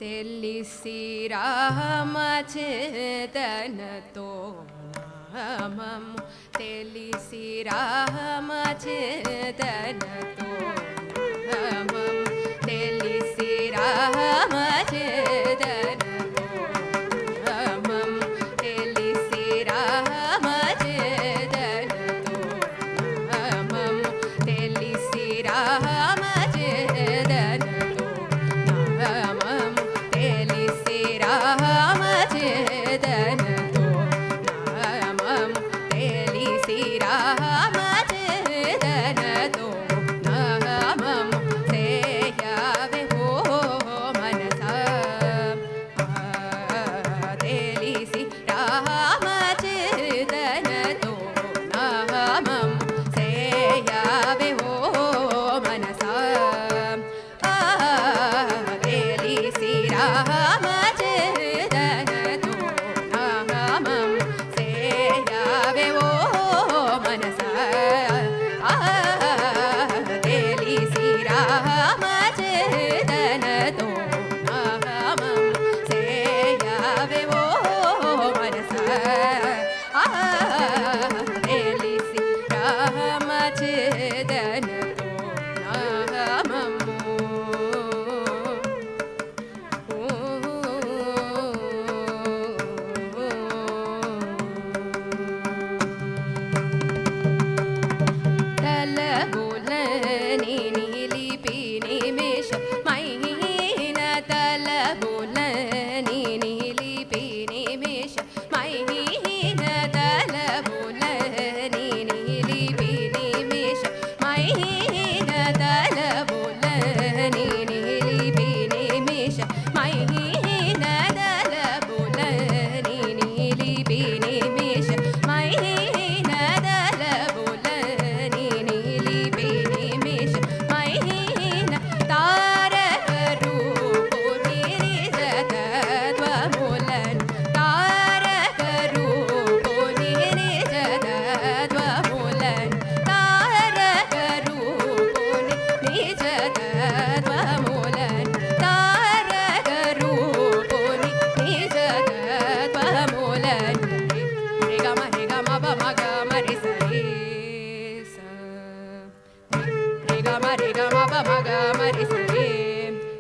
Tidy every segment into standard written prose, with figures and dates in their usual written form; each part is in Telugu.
తెలిసి రామచేతనతో నామము తెలిసి రామచేతనతో నామము తెలిసి రామచేతనతో నామము తెలిసి రామచేతనతో నామము తెలిసి రామచేతనతో నామము తెలిసి రామచేతనతో నామము తెలిసి రామచేతనతో నామము సేయవే ఓ మనసా తెలిసి రామచేతనతో నామము సేయవే ఓ మనసా తెలిసి రామచేతనతో నామము సేయవే ఓ మనసా తెలిసి రామచేతనతో నామము సేయవే ఓ మనసా తెలిసి రామచేతనతో నామము తలబులని నిలిపి నిమిషమైన తలబులని నిలిపి నిమిషమైన తలబులని నిలిపి నిమిషమైన తలబులని నిలిపి నిమిషమైన తలబులని నిలిపి నిమిషమైన తలబులని నిలిపి నిమిషమైన తారక రూపుని నిజతత్వములను తారక రూపుని నిజతత్వములను తారక రూపుని నిజతత్వములను తారక రూపుని నిజతత్వములను రి గమ ప మ గ మ రి స రి స రి గ మ ప మ గ మ రి స రి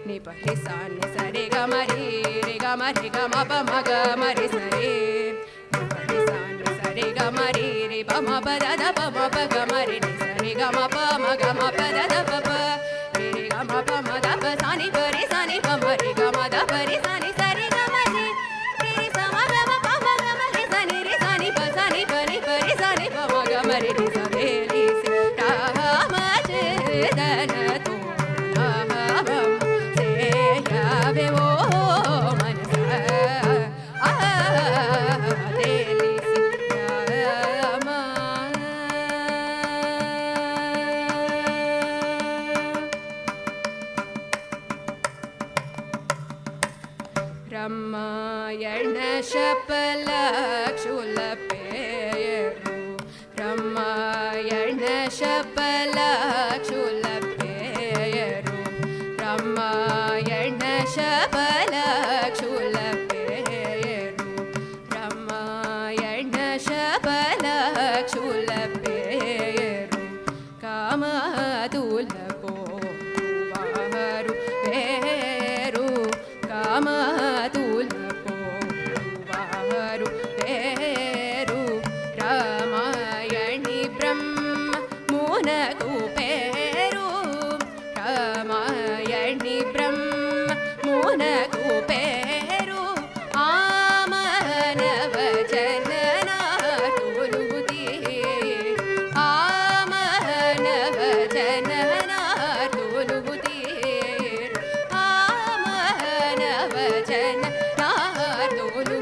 ని ప రి స ని స రి గ మ ప మ గ మ రి స రి ని ప రి స ని స రి గ మ రి ప మ ప ద ద ప మ ప గ మ రి ని స రి గ మ ప మ గ మ ప ద ద ప ప రి గ మ ప మ ద ప స ని ప రి స ని ప మ రి గ మ ద ప రి స ని స రి గ మ రి రి స మ గ మ ప మ గ మ రి స ని రి స ని ప స ని ప ని ప రి స ని ప మ గ మ రి ని స రి రి సి రామచేతనతో నామము సేయవే ఓ మనసా తెలిసి రామ రామాయణ శపలక్షుల పేరు రామాయణ శపలక్షుల పేరు రామాయణ శపలక్షుల పేరు రామాయణ శపలక్షుల పేరు కామతుల పోవారు పేరు కామతుల పోవారు పేరు రామాయణి బ్రహ్మ మునకు పేరు రామాయణి బ్రహ్మ మునకు పేరు ఆమనవ జననాతులు ఆమనవ జననాతులు ఆమనవ జననాతులు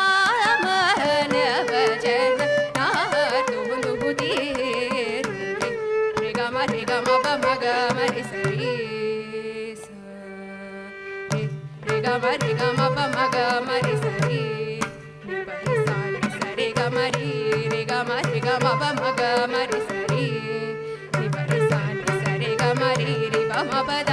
ఆమనవ జననాతులు రి గ మ ప మ గ మ రి స రి స రి గ మ ప మ గ మ రి స రి ని ప రి స ని స రి గ మ రి గ మ మ ప మ గ మ రి స రి ని ప రి స ని స రి గ మ రి ప మ ప ద